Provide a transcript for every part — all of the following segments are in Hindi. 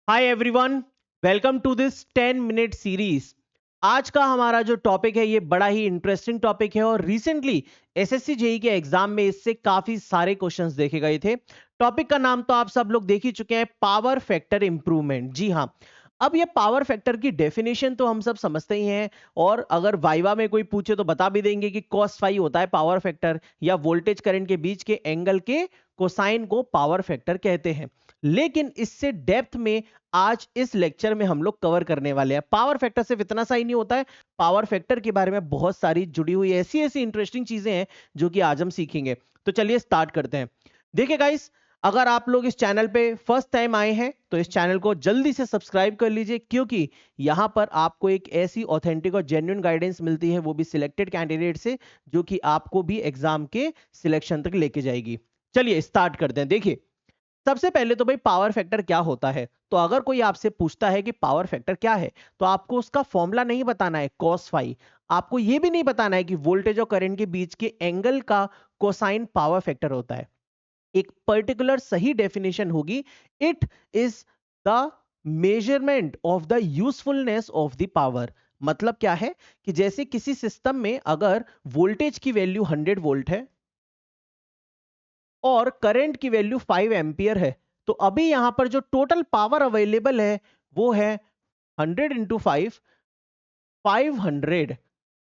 Hi everyone, welcome to this 10 minute series. आज का हमारा जो टॉपिक है ये बड़ा ही इंटरेस्टिंग टॉपिक है और रिसेंटली एसएससी जेई के एग्जाम में इससे काफी सारे क्वेश्चंस देखे गए थे। टॉपिक का नाम तो आप सब लोग देख ही चुके हैं, पावर फैक्टर इंप्रूवमेंट। जी हाँ, अब ये पावर फैक्टर की डेफिनेशन तो हम सब समझते ही हैं और अगर वाइवा में कोई पूछे तो बता भी देंगे कि cos फाई होता है पावर फैक्टर, या वोल्टेज करंट के बीच के एंगल के कोसाइन को पावर फैक्टर कहते हैं। लेकिन इससे डेप्थ में आज इस लेक्चर में हम लोग कवर करने वाले हैं। पावर फैक्टर सिर्फ इतना सा ही नहीं होता है, पावर फैक्टर के बारे में बहुत सारी जुड़ी हुई ऐसी ऐसी इंटरेस्टिंग चीजें हैं जो कि आज हम सीखेंगे। तो चलिए स्टार्ट करते हैं। देखिए गाइस, अगर आप लोग इस चैनल पे फर्स्ट टाइम आए हैं तो इस चैनल को जल्दी से सब्सक्राइब कर लीजिए, क्योंकि यहां पर आपको एक ऐसी ऑथेंटिक और जेन्युइन गाइडेंस मिलती है, वो भी सिलेक्टेड कैंडिडेट से, जो कि आपको भी एग्जाम के सिलेक्शन तक लेके जाएगी। चलिए स्टार्ट करते हैं। देखिए, सबसे पहले तो भाई पावर फैक्टर क्या होता है। तो अगर कोई आपसे पूछता है कि पावर फैक्टर क्या है, तो आपको उसका फॉर्मूला नहीं बताना है cos फाई, आपको यह भी नहीं बताना है कि वोल्टेज और करंट के बीच के एंगल का कोसाइन पावर फैक्टर होता है। एक पर्टिकुलर सही डेफिनेशन होगी, it is the measurement of the usefulness of the power. मतलब क्या है कि जैसे किसी सिस्टम में अगर वोल्टेज की वैल्यू 100 वोल्ट है और करंट की वैल्यू 5 एम्पियर है, तो अभी यहां पर जो टोटल पावर अवेलेबल है वो है 100 इंटू 500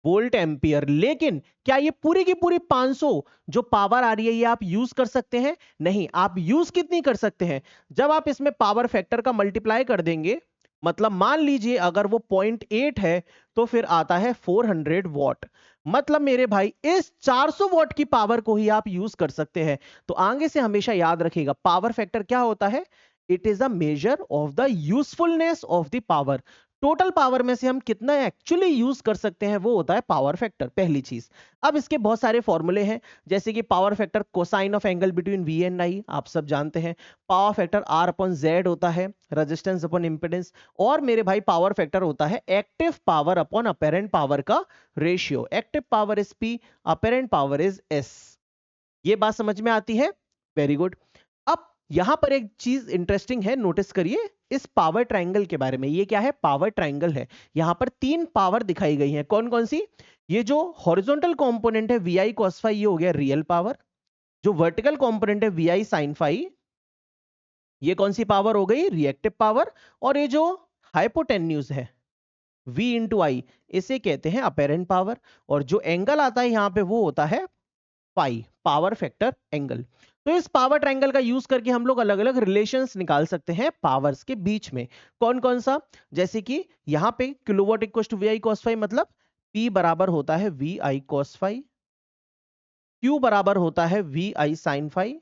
वोल्ट एम्पियर। लेकिन क्या ये पूरी की पूरी 500 जो पावर आ रही है ये आप यूज कर सकते हैं? नहीं। आप यूज कितनी कर सकते हैं? जब आप इसमें पावर फैक्टर का मल्टीप्लाई कर देंगे, मतलब मान लीजिए अगर वो 0.8 है तो फिर आता है 400 वॉट। मतलब मेरे भाई इस 400 वॉट की पावर को ही आप यूज कर सकते हैं। तो आगे से हमेशा याद रखिएगा, पावर फैक्टर क्या होता है? It is a measure of the usefulness of the power. Total power में से हम कितना एक्चुअली यूज कर सकते हैं वो होता है पावर फैक्टर, पहली चीज। अब इसके बहुत सारे फॉर्मूले हैं, जैसे कि power factor cosine of angle between V and I, आप सब जानते हैं। Power factor R upon Z होता है, रेजिस्टेंस अपॉन इंपेडेंस। और मेरे भाई पावर फैक्टर होता है active power upon apparent power का ratio. Active power is P, apparent power is S. ये बात समझ में आती है? Very good. अब यहां पर एक चीज इंटरेस्टिंग है, नोटिस करिए इस पावर ट्रायंगल के बारे में। ये क्या है? पावर ट्रायंगल है। यहां पर तीन पावर दिखाई गई है, कौन कौन सी? ये जो हॉरिजॉन्टल कंपोनेंट है वी आई कॉस फाई, ये हो गया रियल पावर। जो वर्टिकल कंपोनेंट है वी आई साइन फाई, ये कौन सी पावर हो गई? Reactive power. और ये जो हाइपोटेन्यूज है V इंटू आई, इसे कहते हैं अपेरेंट पावर। और जो एंगल आता है यहां पे वो होता है पाई, पावर फैक्टर एंगल। तो इस पावर ट्रायंगल का यूज करके हम लोग अलग अलग रिलेशंस निकाल सकते हैं पावर्स के बीच में। कौन कौन सा? जैसे कि यहां पे kilowatt equal to V I cos phi, मतलब P बराबर होता है V I cos phi, Q बराबर होता है वी आई साइन फाई।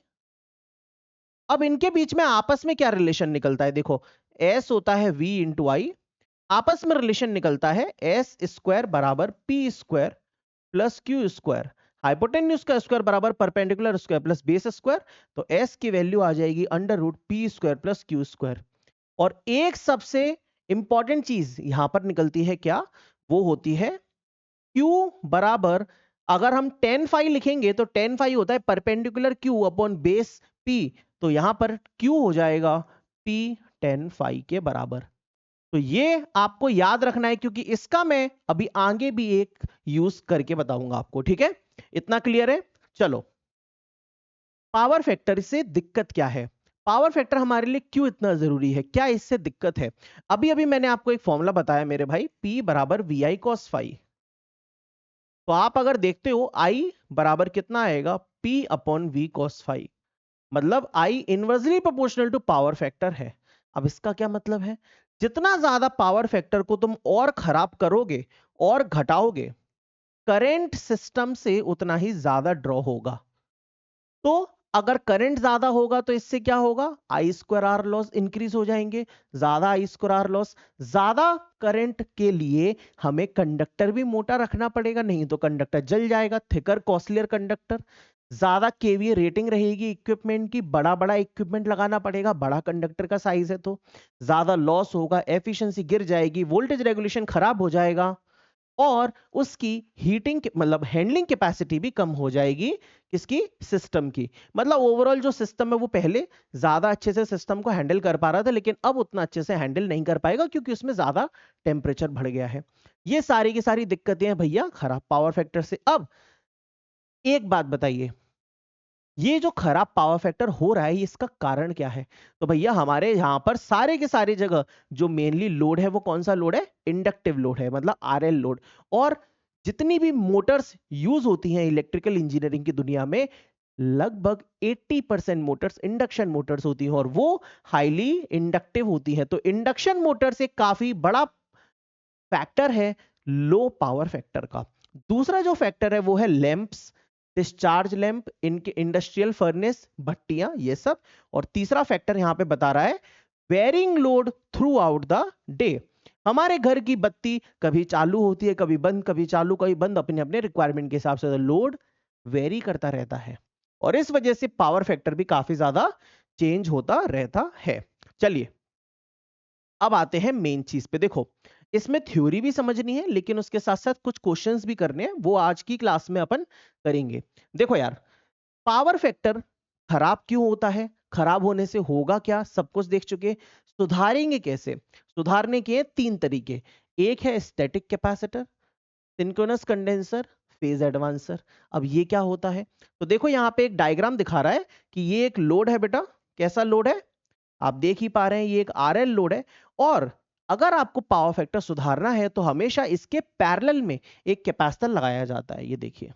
अब इनके बीच में आपस में क्या रिलेशन निकलता है? देखो, S होता है V इंटू आई, आपस में रिलेशन निकलता है एस स्क्वायर बराबर P square plus Q square. Hypotenuse का स्क्वायर बराबर perpendicular square plus base square. तो एस की वैल्यू आ जाएगी under root P square plus Q square. और एक सबसे इंपॉर्टेंट चीज यहां पर निकलती है, क्या? वो होती है Q बराबर, अगर हम टेन फाई लिखेंगे तो टेन फाई होता है perpendicular Q upon base P। तो यहां पर Q हो जाएगा P टेन फाई के बराबर। तो ये आपको याद रखना है, क्योंकि इसका मैं अभी आगे भी एक यूज करके बताऊंगा आपको। ठीक है, इतना क्लियर है? चलो, पावर फैक्टर से दिक्कत क्या है? पावर फैक्टर हमारे लिए क्यों इतना जरूरी है? क्या इससे दिक्कत है? अभी अभी मैंने आपको एक फॉर्मूला बताया मेरे भाई, P बराबर वी आई कॉस फाई। तो आप अगर देखते हो I बराबर कितना आएगा? P upon V cos phi. मतलब I inversely proportional to power factor है। अब इसका क्या मतलब है? जितना ज्यादा पावर फैक्टर को तुम और खराब करोगे और घटाओगे, करंट सिस्टम से उतना ही ज्यादा ड्रॉ होगा। तो अगर करंट ज्यादा होगा तो इससे क्या होगा? आई स्क्वायर आर लॉस इंक्रीज हो जाएंगे। ज्यादा आई स्क्वायर आर लॉस, ज्यादा करंट के लिए हमें कंडक्टर भी मोटा रखना पड़ेगा, नहीं तो कंडक्टर जल जाएगा। थिकर कॉस्टलियर कंडक्टर, ज्यादा केवीए रेटिंग रहेगी इक्विपमेंट की, बड़ा बड़ा इक्विपमेंट लगाना पड़ेगा, बड़ा कंडक्टर का साइज है तो ज्यादा लॉस होगा, एफिशिएंसी गिर जाएगी, वोल्टेज रेगुलेशन खराब हो जाएगा। और उसकी हीटिंग मतलब हैंडलिंग कैपेसिटी भी कम हो जाएगी किसकी, सिस्टम की। मतलब ओवरऑल जो सिस्टम है वो पहले ज्यादा अच्छे से सिस्टम को हैंडल कर पा रहा था, लेकिन अब उतना अच्छे से हैंडल नहीं कर पाएगा क्योंकि उसमें ज्यादा टेम्परेचर बढ़ गया है। ये सारी की सारी दिक्कतें हैं भैया खराब पावर फैक्टर से। अब एक बात बताइए, ये जो खराब पावर फैक्टर हो रहा है इसका कारण क्या है? तो भैया हमारे यहां पर सारे के सारी जगह जो मेनली लोड है वो कौन सा लोड है, इंडक्टिव लोड है, मतलब आरएल लोड। और जितनी भी मोटर्स यूज होती हैं इलेक्ट्रिकल इंजीनियरिंग की दुनिया में, लगभग 80% मोटर्स इंडक्शन मोटर्स होती हैं और वो हाईली इंडक्टिव होती हैं। तो इंडक्शन मोटर्स एक काफी बड़ा फैक्टर है लो पावर फैक्टर का। दूसरा जो फैक्टर है वो है लैंप्स, डिस्चार्ज लैंप, इनके इंडस्ट्रियल फर्नेस, भट्टियां, ये सब। और तीसरा फैक्टर यहां पे बता रहा है varying load throughout the day. हमारे घर की बत्ती कभी चालू होती है, कभी बंद, कभी चालू, कभी बंद, अपने अपने रिक्वायरमेंट के हिसाब से लोड वेरी करता रहता है और इस वजह से पावर फैक्टर भी काफी ज्यादा चेंज होता रहता है। चलिए अब आते हैं मेन चीज पे। देखो इसमें थ्योरी भी समझनी है लेकिन उसके साथ साथ कुछ क्वेश्चंस भी करने हैं, वो आज की क्लास में अपन करेंगे। देखो यार, पावर फैक्टर खराब क्यों होता है, खराब होने से होगा क्या, सब कुछ देख चुके। सुधारेंगे कैसे? सुधारने के तीन तरीके। एक है static capacitor, synchronous condenser, phase advancer. अब ये क्या होता है? तो देखो यहाँ पे एक डायग्राम दिखा रहा है कि ये एक लोड है बेटा। कैसा लोड है? आप देख ही पा रहे हैं ये एक आरएल लोड है। और अगर आपको पावर फैक्टर सुधारना है तो हमेशा इसके पैरेलल में एक कैपेसिटर लगाया जाता है। ये देखिए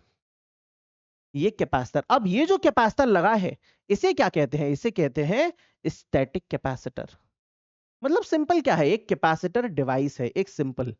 ये कैपेसिटर। अब ये जो कैपेसिटर लगा है इसे क्या कहते हैं? इसे कहते हैं स्टैटिक कैपेसिटर। मतलब सिंपल क्या है, एक कैपेसिटर डिवाइस है, एक simple,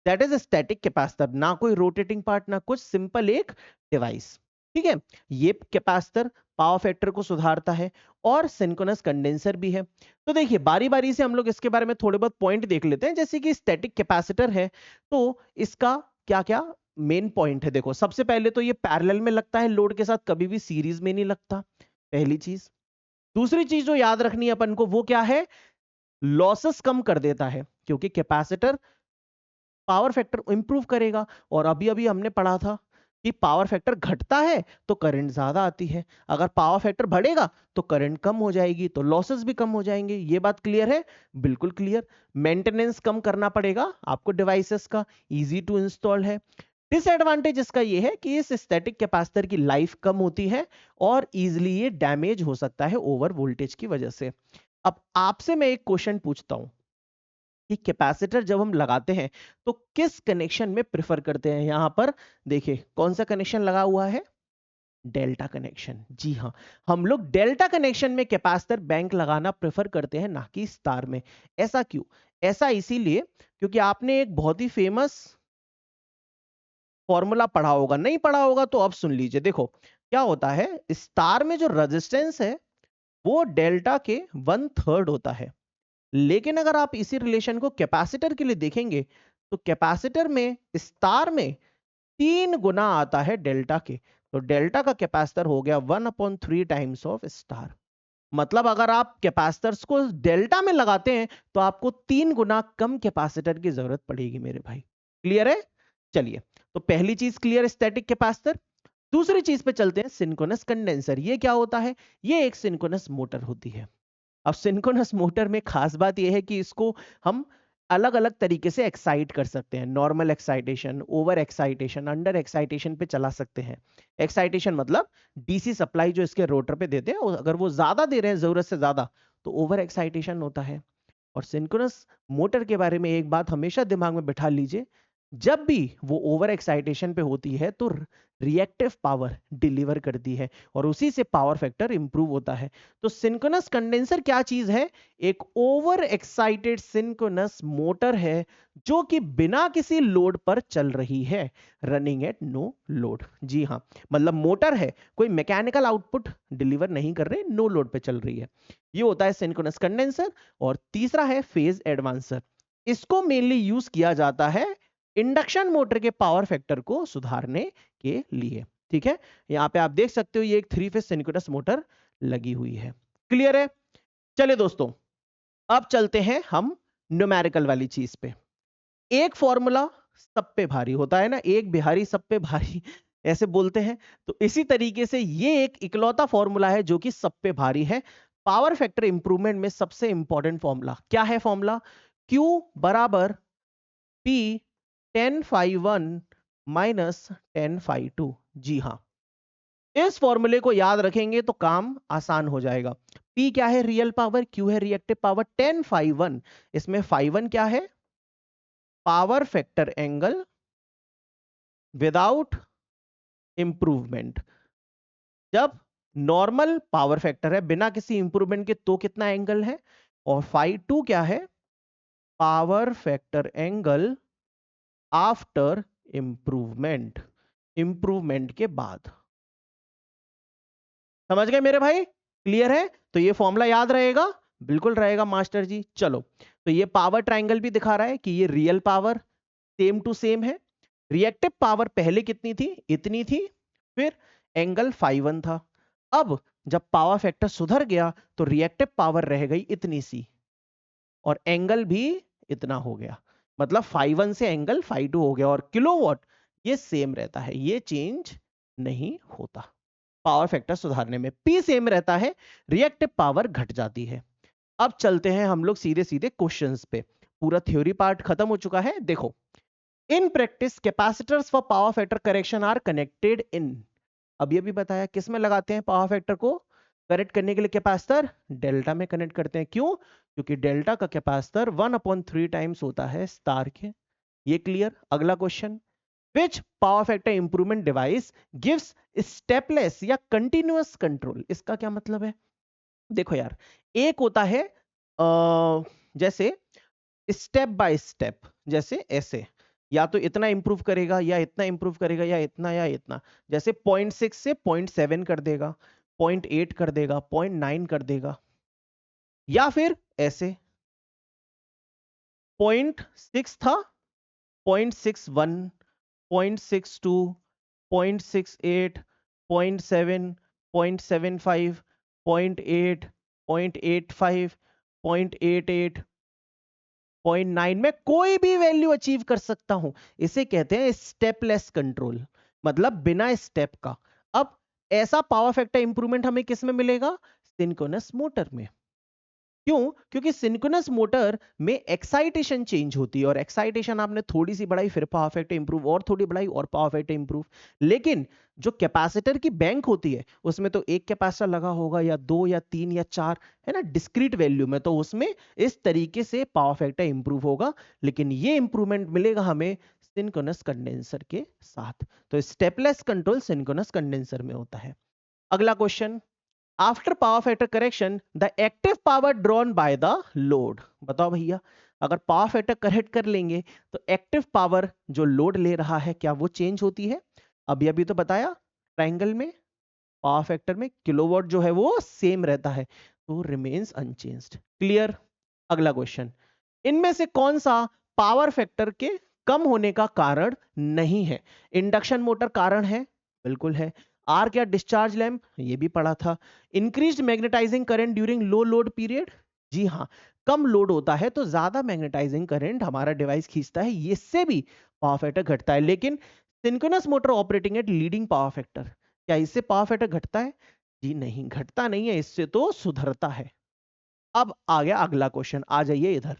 that is static capacitor. ना कोई रोटेटिंग पार्ट ना कुछ, सिंपल एक डिवाइस। ठीक है, ये कैपेसिटर पावर फैक्टर को सुधारता है और सिंक्रोनस कंडेंसर भी है। तो देखिए बारी बारी से हम लोग इसके बारे में थोड़े बहुत पॉइंट देख लेते हैं। जैसे कि स्टैटिक कैपेसिटर है तो इसका क्या क्या मेन पॉइंट है। देखो सबसे पहले तो ये पैरेलल में लगता है लोड के साथ, कभी भी सीरीज में नहीं लगता, पहली चीज। दूसरी चीज जो याद रखनी है अपन को वो क्या है, लॉसेस कम कर देता है क्योंकि कैपेसिटर पावर फैक्टर इंप्रूव करेगा। और अभी अभी हमने पढ़ा था कि पावर फैक्टर घटता है तो करंट ज्यादा आती है, अगर पावर फैक्टर बढ़ेगा तो करंट कम हो जाएगी, तो लॉसेस भी कम हो जाएंगे। ये बात क्लियर है? बिल्कुल क्लियर। मेंटेनेंस कम करना पड़ेगा आपको डिवाइसेस का, इजी टू इंस्टॉल है। डिसएडवांटेज इसका ये है कि इस स्टैटिक कैपेसिटर की लाइफ कम होती है और इजीली ये डैमेज हो सकता है ओवर वोल्टेज की वजह से। अब आपसे मैं एक क्वेश्चन पूछता हूं कि कैपेसिटर जब हम लगाते हैं तो किस कनेक्शन में प्रेफर करते हैं? यहां पर देखिए कौन सा कनेक्शन लगा हुआ है, डेल्टा कनेक्शन। जी हाँ, हम लोग डेल्टा कनेक्शन में कैपेसिटर बैंक लगाना प्रेफर करते हैं, ना कि स्टार में। ऐसा क्यों? ऐसा इसीलिए क्योंकि आपने एक बहुत ही फेमस फॉर्मूला पढ़ा होगा, नहीं पढ़ा होगा तो अब सुन लीजिए। देखो क्या होता है, स्टार में जो रेजिस्टेंस है वो डेल्टा के 1/3 होता है। लेकिन अगर आप इसी रिलेशन को कैपेसिटर के लिए देखेंगे तो कैपेसिटर में स्टार में 3 गुना आता है डेल्टा के। तो डेल्टा का कैपेसिटर हो गया 1/3 टाइम्स ऑफ स्टार। मतलब अगर आप कैपेसिटर्स को डेल्टा में लगाते हैं तो आपको 3 गुना कम कैपेसिटर की जरूरत पड़ेगी मेरे भाई। क्लियर है? चलिए, तो पहली चीज क्लियर, स्टैटिक कैपेसिटर। दूसरी चीज पे चलते हैं, सिंक्रोनस कंडेंसर। ये क्या होता है? ये एक सिंक्रोनस मोटर होती है। अब सिंक्रोनस मोटर में खास बात यह है कि इसको हम अलग अलग तरीके से एक्साइट कर सकते हैं। Normal excitation, over excitation, under excitation पे चला सकते हैं। एक्साइटेशन मतलब डीसी सप्लाई जो इसके रोटर पे देते हैं, अगर वो ज्यादा दे रहे हैं जरूरत से ज्यादा तो ओवर एक्साइटेशन होता है। और सिंक्रोनस मोटर के बारे में एक बात हमेशा दिमाग में बिठा लीजिए, जब भी वो ओवर एक्साइटेशन पे होती है तो रिएक्टिव पावर डिलीवर करती है और उसी से पावर फैक्टर इंप्रूव होता है। तो सिंक्रोनस कंडेंसर क्या चीज है? एक ओवर एक्साइटेड सिंक्रोनस मोटर है जो कि बिना किसी लोड पर चल रही है, रनिंग एट नो लोड। जी हाँ, मतलब मोटर है, कोई मैकेनिकल आउटपुट डिलीवर नहीं कर रहे, नो लोड पे चल रही है। ये होता है सिंक्रोनस कंडेंसर। और तीसरा है फेज एडवांसर। इसको मेनली यूज किया जाता है इंडक्शन मोटर के पावर फैक्टर को सुधारने के लिए। ठीक है, यहां पे आप देख सकते हो ये एक 3 फेज सिंक्रोनस मोटर लगी हुई है। क्लियर है? चलिए दोस्तों, अब चलते हैं हम न्यूमेरिकल वाली चीज पे। एक फॉर्मूला सब पे भारी होता है ना, एक बिहारी सब पे भारी ऐसे बोलते हैं। तो इसी तरीके से ये एक इकलौता फॉर्मूला है जो कि सब पे भारी है। पावर फैक्टर इंप्रूवमेंट में सबसे इंपॉर्टेंट फॉर्मूला क्या है? फॉर्मूला Q बराबर P 10φ1 माइनस 10φ2। जी हाँ, इस फॉर्मूले को याद रखेंगे तो काम आसान हो जाएगा। P क्या है? रियल पावर, Q है रिएक्टिव पावर, 10φ1, इसमें φ1 क्या है? Power factor angle without improvement. जब नॉर्मल पावर फैक्टर है बिना किसी इंप्रूवमेंट के तो कितना एंगल है? और φ2 क्या है? Power factor angle after improvement, improvement के बाद। समझ गए मेरे भाई? क्लियर है? तो ये फॉर्मूला याद रहेगा? बिल्कुल रहेगा मास्टर जी। चलो, तो ये पावर ट्रायंगल भी दिखा रहा है कि ये real power same to same है। रिएक्टिव पावर पहले कितनी थी? इतनी थी, फिर एंगल φ1 था। अब जब पावर फैक्टर सुधर गया तो रिएक्टिव पावर रह गई इतनी सी और एंगल भी इतना हो गया, मतलब φ1 से एंगल φ2 हो गया। और किलोवाट ये सेम रहता है, ये चेंज नहीं होता। पावर फैक्टर सुधारने में P सेम रहता है, रिएक्टिव पावर घट जाती है। अब चलते हैं हम लोग सीधे सीधे क्वेश्चंस पे। पूरा थ्योरी पार्ट खत्म हो चुका है। देखो, in practice capacitors for power factor correction are connected in. अब ये भी बताया किस में लगाते हैं पावर फैक्टर को करेक्ट करने के लिए? कैपेसिटर डेल्टा में कनेक्ट करते हैं। क्यों? क्योंकि डेल्टा का कैपेसिटर 1/3 टाइम्स होता है स्टार के। ये क्लियर? अगला question, which power factor improvement device gives stepless या कंटिन्यूअस कंट्रोल? इसका क्या मतलब है? देखो यार, एक होता है जैसे स्टेप बाय स्टेप, जैसे ऐसे या तो इतना इंप्रूव करेगा या इतना इंप्रूव करेगा या इतना या इतना। जैसे 0.6 से 0.7 कर देगा, 0.8 कर देगा, 0.9 कर देगा, या फिर ऐसे 0.6 था, 0.61, 0.62, 0.68, 0.7, 0.75, 0.8, 0.85, 0.88, 0.9 में कोई भी वैल्यू अचीव कर सकता हूं। इसे कहते हैं स्टेपलेस कंट्रोल, मतलब बिना स्टेप का। अब ऐसा पावर फैक्टर इंप्रूवमेंट हमें किस में मिलेगा? सिंक्रोनस मोटर में। क्यों? क्योंकि सिंक्रोनस मोटर में एक्साइटेशन चेंज होती है, और एक्साइटेशन आपने थोड़ी सी बढ़ाई फिर पावर फैक्टर इंप्रूव, और थोड़ी बढ़ाई और पावर फैक्टर इंप्रूव। लेकिन जो कैपेसिटर की बैंक होती है उसमें तो एक कैपेसिटर लगा होगा या दो या तीन या चार, है ना, डिस्क्रीट वैल्यू में, तो उसमें इस तरीके से पावर फैक्टर इंप्रूव होगा। लेकिन ये इंप्रूवमेंट मिलेगा हमें सिंक्रोनस कंडेंसर के साथ। तो स्टेपलेस कंट्रोल सिंक्रोनस कंडेंसर में होता है। अगला question, after power factor correction the active power drawn by the load. बताओ भैया, अगर पावर फैक्टर करेक्ट कर लेंगे तो एक्टिव पावर जो लोड ले रहा है क्या वो चेंज होती है? अभी तो बताया, ट्रायंगल में पावर फैक्टर में किलोवाट जो है वो सेम रहता है, तो रिमेन्स अनचेंज्ड। क्लियर? अगला क्वेश्चन, इनमें से कौन सा पावर फैक्टर के कम होने का कारण नहीं है? इंडक्शन मोटर कारण है? बिल्कुल है। आर्क या डिस्चार्ज लैंप, ये भी पढ़ा था। इंक्रीज्ड मैग्नेटाइजिंग करंट ड्यूरिंग लो लोड पीरियड, जी हाँ, कम लोड होता है तो ज्यादा मैग्नेटाइजिंग करंट हमारा डिवाइस खींचता है, इससे भी पावर फैक्टर घटता है। लेकिन synchronous motor operating eight leading power factor, क्या इससे पावर फैक्टर घटता है? जी नहीं, घटता नहीं है, इससे तो सुधरता है। अब आ गया अगला क्वेश्चन, आ जाइए इधर।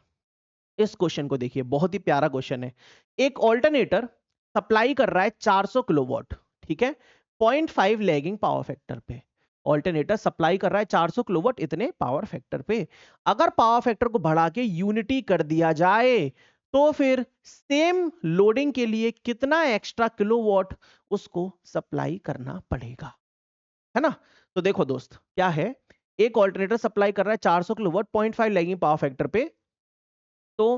इस क्वेश्चन को देखिए, बहुत ही प्यारा क्वेश्चन है। एक ऑल्टरनेटर सप्लाई कर रहा है 400 किलोवाट, ठीक है, 0.5 लैगिंग पावर फैक्टर पे। ऑल्टरनेटर सप्लाई कर रहा है 400 किलोवाट इतने पावर फैक्टर पे। अगर पावर फैक्टर को बढ़ा के यूनिटी कर दिया जाए तो फिर सेम लोडिंग के लिए कितना एक्स्ट्रा किलोवाट उसको सप्लाई करना पड़ेगा, है ना? तो देखो दोस्त, क्या है, एक ऑल्टरनेटर सप्लाई कर रहा है 400 किलोवाट 0.5 लैगिंग पावर फैक्टर पे। तो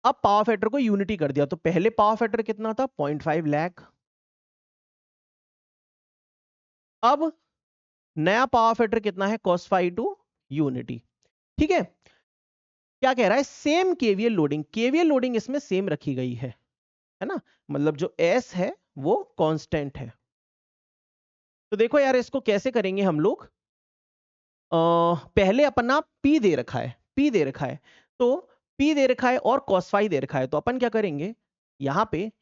अब पावर फैक्टर को यूनिटी कर दिया, तो पहले पावर फैक्टर कितना था? 0.5 लैग। अब नया पावर फैक्टर कितना है? cos phi टू यूनिटी, ठीक है। क्या कह रहा है? Same KVL loading, KVL loading इसमें सेम रखी गई है ना, मतलब जो S है वो कांस्टेंट है। तो देखो यार, इसको कैसे करेंगे हम लोग। पहले अपना P दे रखा है, P दे रखा है, तो P दे रखा है और cos phi दे रखा है, तो अपन क्या करेंगे, यहां पे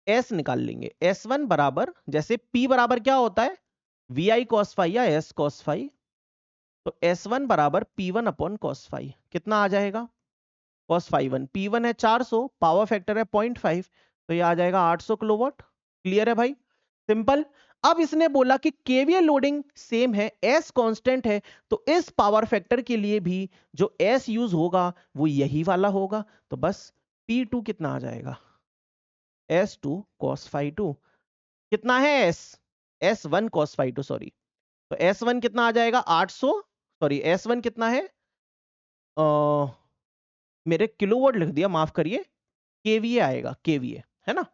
S निकाल लेंगे। S1 बराबर, जैसे P बराबर क्या होता है, VI cos फाई या S cos फाई, तो S1 बराबर P1 अपॉन cos फाई, कितना आ जाएगा, cos फाई 1, P1 है 400, पावर फैक्टर है 0.5, तो ये आ जाएगा 800 किलोवाट। क्लियर है भाई, सिंपल। अब इसने बोला कि केवीए लोडिंग सेम है, S कांस्टेंट है, तो इस पावर फैक्टर के लिए भी जो S यूज होगा वो यही वाला होगा, तो बस P2 कितना आ जाएगा, S2 cos फाई 2, कितना है S, S1 cos phi 2 sorry, तो S1 कितना आ जाएगा 800, सॉरी S1 कितना है, मेरे किलोवाट लिख दिया, माफ करिए, केवीए आएगा, केवीए है ना,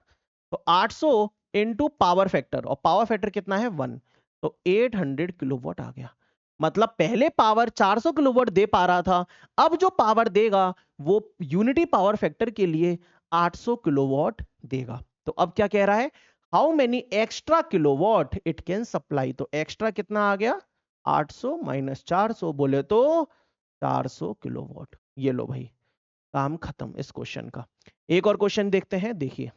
तो 800 इंटू पावर फैक्टर, और पावर फैक्टर कितना है 1, तो 800 किलोवाट आ गया। मतलब पहले पावर 400 किलोवाट दे पा रहा था, अब जो पावर देगा वो यूनिटी पावर फैक्टर के लिए 800 किलोवाट देगा। तो अब क्या कह रहा है, how many extra kilowatt it can supply, तो एक्स्ट्रा कितना आ गया 800 माइनस 400, बोले तो 400 किलोवाट। ये लो भाई, काम खत्म इस क्वेश्चन का। एक और क्वेश्चन देखते हैं, देखिए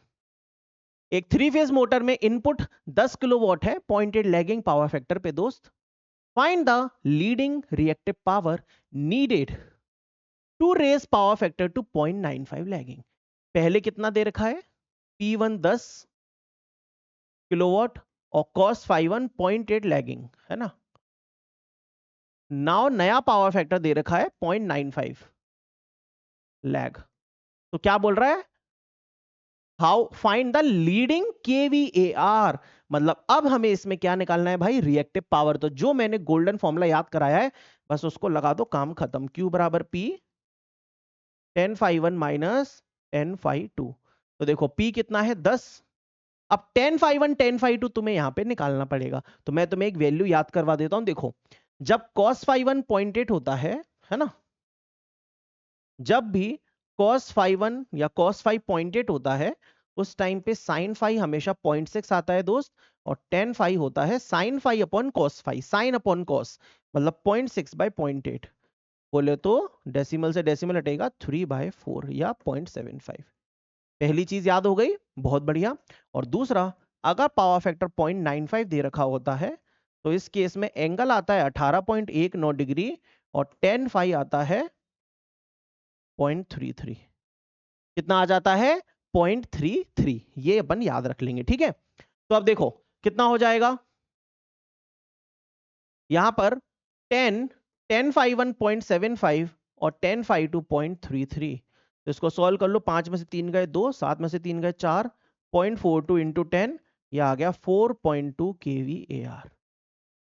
एक 3 फेज मोटर में इनपुट 10 किलोवाट है, 0.8 लैगिंग पावर फैक्टर पे दोस्त, find the leading reactive power needed to raise power factor to 0.95 lagging. पहले कितना दे रखा है, P1 10 किलोवाट और cos फाई 1 0.8 लैगिंग है ना, नाउ नया पावर फैक्टर दे रखा है 0.95 लैग, तो क्या बोल रहा है, हाउ फाइंड द लीडिंग केवीएआर, मतलब अब हमें इसमें क्या निकालना है भाई, रिएक्टिव पावर। तो जो मैंने गोल्डन फॉर्मूला याद कराया है बस उसको लगा दो, काम खत्म, Q बराबर P 10 फाई 1 माइनस 10 फाई 2, तो देखो P कितना है 10, अब 10 फाई 1 10 फाई 2 तुम्हें यहां पे निकालना पड़ेगा, तो मैं तुम्हें एक वैल्यू याद करवा देता हूं। देखो जब cos फाई 1 0.8 होता है ना, जब भी cos फाई 1 या cos फाई 0.8 होता है उस टाइम पे sin फाई हमेशा 0.6 आता है दोस्त, और tan फाई होता है sin phi upon cos phi, sin upon cos, मतलब 0.6 बाय 0.8, बोले तो डेसिमल से डेसिमल हटेगा 3/4 या 0.75। पहली चीज याद हो गई, बहुत बढ़िया। और दूसरा, अगर पावर फैक्टर 0.95 दे रखा होता है तो इस केस में एंगल आता है 18.19 डिग्री और tan फाई आता है 0.33, कितना आ जाता है 0.33, ये अपन याद रख लेंगे, ठीक है। तो अब देखो कितना हो जाएगा, यहां पर 10 फाई 1 0.75 और 10 फाई 2 0.33, तो इसको सॉल्व कर लो, 5 में से 3 गए 2, 7 में से 3 गए 4, 0.42 इंटू 10, यह आ गया 4.2 kVAR।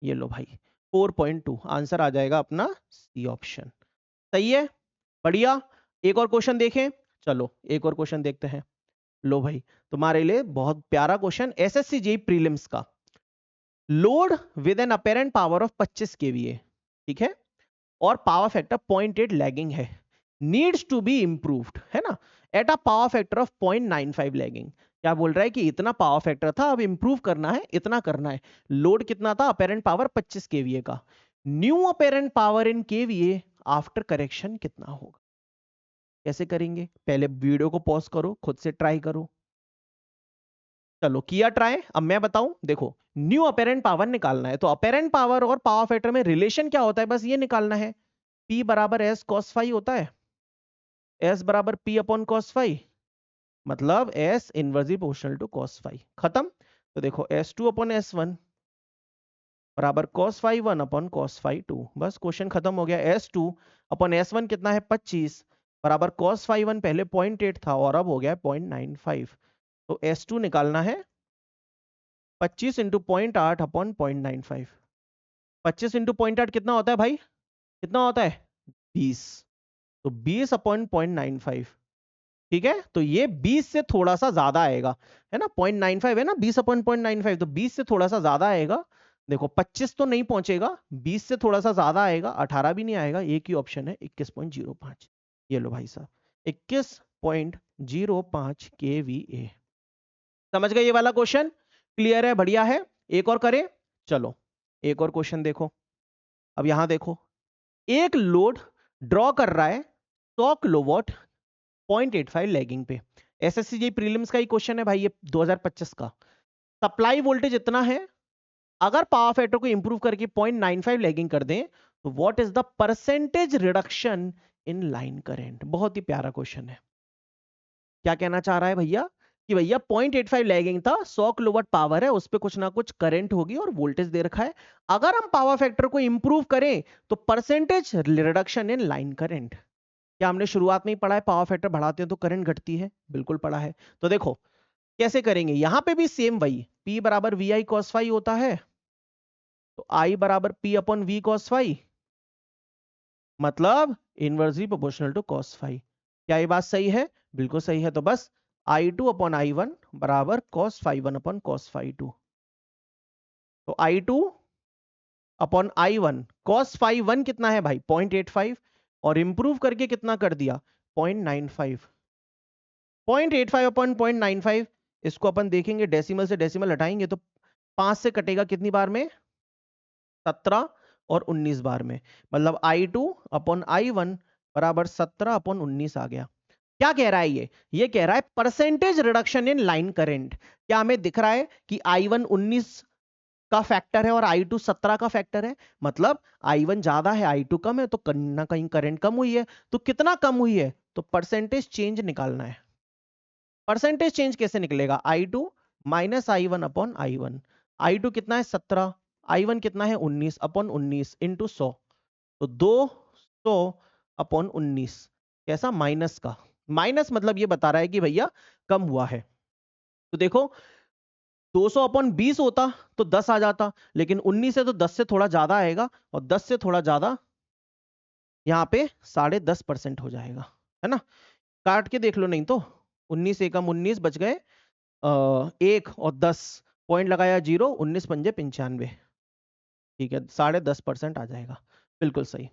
ये लो भाई 4.2, आंसर आ जाएगा अपना सी ऑप्शन, सही है, बढ़िया। एक और क्वेश्चन देखें, चलो एक और क्वेश्चन देखते हैं। लो भाई तुम्हारे लिए बहुत प्यारा क्वेश्चन, एसएससी जेईई प्रीलिम्स का, load with an apparent power of 25 kVA, ठीक है, और पावर फैक्टर 0.8 लैगिंग है, नीड्स टू बी इंप्रूव्ड, है ना, at a power factor of 0.95 lagging. क्या बोल रहा है कि इतना पावर फैक्टर था, अब इंप्रूव करना है, इतना करना है। लोड कितना था, अपेरेंट पावर 25 केवीए का, new apparent power in KVA after correction कितना होगा। कैसे करेंगे, पहले वीडियो को पॉज करो, खुद से ट्राई करो। चलो किया ट्राई, अब मैं बताऊं, देखो न्यू अपेरेंट पावर निकालना है, तो अपेरेंट पावर और पावर फैक्टर में रिलेशन क्या होता है, बस ये निकालना है, P बराबर S cos फाई होता है, S बराबर P अपॉन cos फाई, मतलब S inversely proportional to cos phi, खत्म। तो देखो S2 अपॉन S1 बराबर cos phi 1 upon cos phi 2, बस क्वेश्चन खत्म हो गया। S2 अपॉन S1 कितना है 25 बराबर cos फाई 1 पहले 0.8 था और अब हो गया 0.95, तो S2 निकालना है 25 इंटू 0.8 अपॉन 0.95, 25 इंटू 0.8 कितना होता है भाई, कितना होता है 20, तो 20 अपॉन 0.95, ठीक है, तो ये 20 से थोड़ा सा ज्यादा आएगा, है ना, 0.95 है ना, 20 अपॉन 0.95, तो 20 से थोड़ा सा ज्यादा आएगा। देखो 25 तो नहीं पहुंचेगा, 20 से थोड़ा सा ज्यादा आएगा, 18 भी नहीं आएगा, एक ही ऑप्शन है 21.05। ये लो भाई साहब 21.05 kVA, समझ गए ये वाला क्वेश्चन, क्लियर है, बढ़िया है। एक और करें, चलो एक और क्वेश्चन देखो। अब यहां देखो, एक लोड ड्रॉ कर रहा है 100 किलोवाट 0.85 लैगिंग पे, एसएससी प्रीलिम्स का ही क्वेश्चन है भाई, ये 2025 का। सप्लाई वोल्टेज इतना है, अगर पावर फैक्टर को इंप्रूव करके 0.95 लैगिंग कर दें तो what is the percentage reduction in line current. बहुत ही प्यारा क्वेश्चन है। क्या कहना चाह रहा है भैया कि भैया 0.85 लैगिंग था, 100 किलोवाट पावर है, उस पर कुछ ना कुछ करंट होगी और वोल्टेज दे रखा है, अगर हम पावर फैक्टर को इंप्रूव करें तो percentage reduction in line current. क्या हमने शुरुआत में ही पढ़ा है पावर फैक्टर बढ़ाते हैं तो करंट घटती है? बिल्कुल पढ़ा है। तो देखो कैसे करेंगे, यहां पे भी सेम वही P बराबर वी आई कॉस फाई होता है, तो I बराबर P upon V cos phi, मतलब inversely proportional to cos phi. क्या ये बात सही है? बिल्कुल सही है। तो बस I2 अपॉन I1 बराबर cos phi 1 upon cos phi 2। तो I2 upon I1 cos phi 1 कितना है भाई? 0.85, और इंप्रूव करके कितना कर दिया? 0.95। 0.85 अपॉन 0.95, इसको अपन देखेंगे डेसिमल से डेसिमल हटाएंगे तो 5 से कटेगा कितनी बार में? 17 और 19 बार में, मतलब I2 अपॉन I1 बराबर 17 अपॉन 19 आ गया। क्या कह रहा है ये कह रहा है percentage reduction in line current. क्या हमें दिख रहा है कि I1 19 का फैक्टर है और I2 17 का फैक्टर है, मतलब I1 ज्यादा है I2 कम है, तो कहीं ना कहीं करंट कम हुई है। तो कितना कम हुई है? तो परसेंटेज चेंज निकालना है। परसेंटेज चेंज कैसे निकलेगा? I2 minus I1 upon I1। I2 कितना है? 17, I1 कितना है? 19 अपॉन 19 इंटू 100, तो 200 अपॉन 19। कैसा? माइनस का। माइनस मतलब ये बता रहा है कि भैया कम हुआ है। तो देखो 200 अपॉन 20 होता तो 10 आ जाता, लेकिन 19 है तो 10 से थोड़ा ज्यादा आएगा, और 10 से थोड़ा ज्यादा यहाँ पे 10.5% हो जाएगा, है ना? काट के देख लो, नहीं तो 19 एकम 19 बच गए 1 और 10, पॉइंट लगाया 0, 19 पंजे 95, ठीक है, 10.5% आ जाएगा। बिल्कुल सही।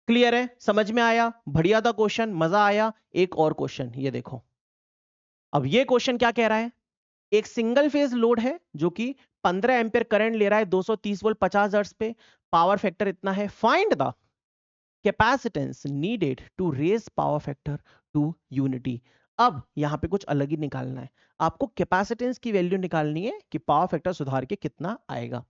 क्लियर है? समझ में आया? बढ़िया था क्वेश्चन, मजा आया। एक और क्वेश्चन ये देखो। अब ये क्वेश्चन क्या कह रहा है? एक सिंगल फेज लोड है जो कि 15 एम्पियर करंट ले रहा है 230 वोल्ट 50 हर्ट्ज पे, पावर फैक्टर इतना है, find the capacitance needed to raise power factor to unity. अब यहां पे कुछ अलग ही निकालना है, आपको कैपेसिटेंस की वैल्यू निकालनी है कि पावर फैक्टर सुधार के कितना आएगा।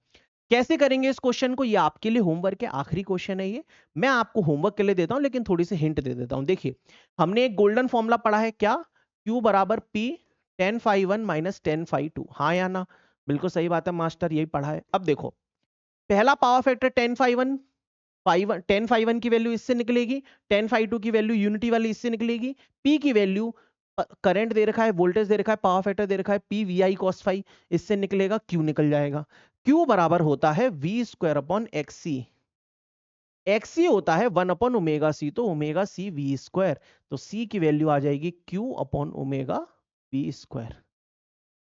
कैसे करेंगे इस क्वेश्चन को? ये आपके लिए होमवर्क के आखिरी क्वेश्चन है, ये मैं आपको होमवर्क के लिए देता हूं, लेकिन थोड़ी सी हिंट दे देता हूं। देखिए हमने एक गोल्डन फॉर्मूला पढ़ा है, क्या? Q बराबर P 10 phi 1 माइनस 10 phi 2, हाँ या ना? बिल्कुल सही बात है मास्टर, यही पढ़ा है। अब देखो पहला पावर फैक्टर 10 phi 1, 10 phi 1 की वैल्यू इससे निकलेगी, 10 phi 2 की वैल्यू यूनिटी वाली इससे निकलेगी, P की वैल्यू करंट दे रखा है, वोल्टेज दे रखा है, पावर फैक्टर दे रखा है, P VI cos phi, इससे निकलेगा Q निकल जाएगा। Q बराबर होता है V square upon XC, XC होता है 1 अपॉन ओमेगा C, तो ओमेगा C V स्क्वायर, तो C की वैल्यू आ जाएगी Q upon omega V square,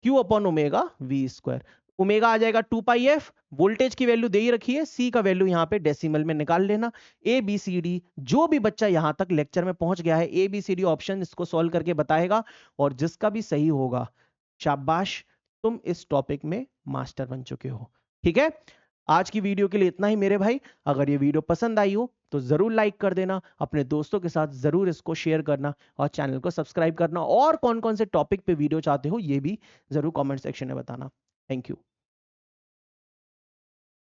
Q upon omega V square. Omega आ जाएगा 2 पाई f, वोल्टेज की वैल्यू दे ही रखी है, C का वैल्यू यहाँ पे डेसिमल में निकाल लेना। ABCD, जो भी बच्चा यहाँ तक लेक्चर में पहुंच गया है ABCD ऑप्शन इसको सॉल्व करके बताएगा, और जिसका भी सही होगा शाबाश, तुम इस टॉपिक में मास्टर बन चुके हो। ठीक है, आज की वीडियो के लिए इतना ही मेरे भाई। अगर ये वीडियो पसंद आई हो तो जरूर लाइक कर देना, अपने दोस्तों के साथ जरूर इसको शेयर करना, और चैनल को सब्सक्राइब करना, और कौन कौन से टॉपिक पे वीडियो चाहते हो ये भी जरूर कमेंट सेक्शन में बताना। Thank you.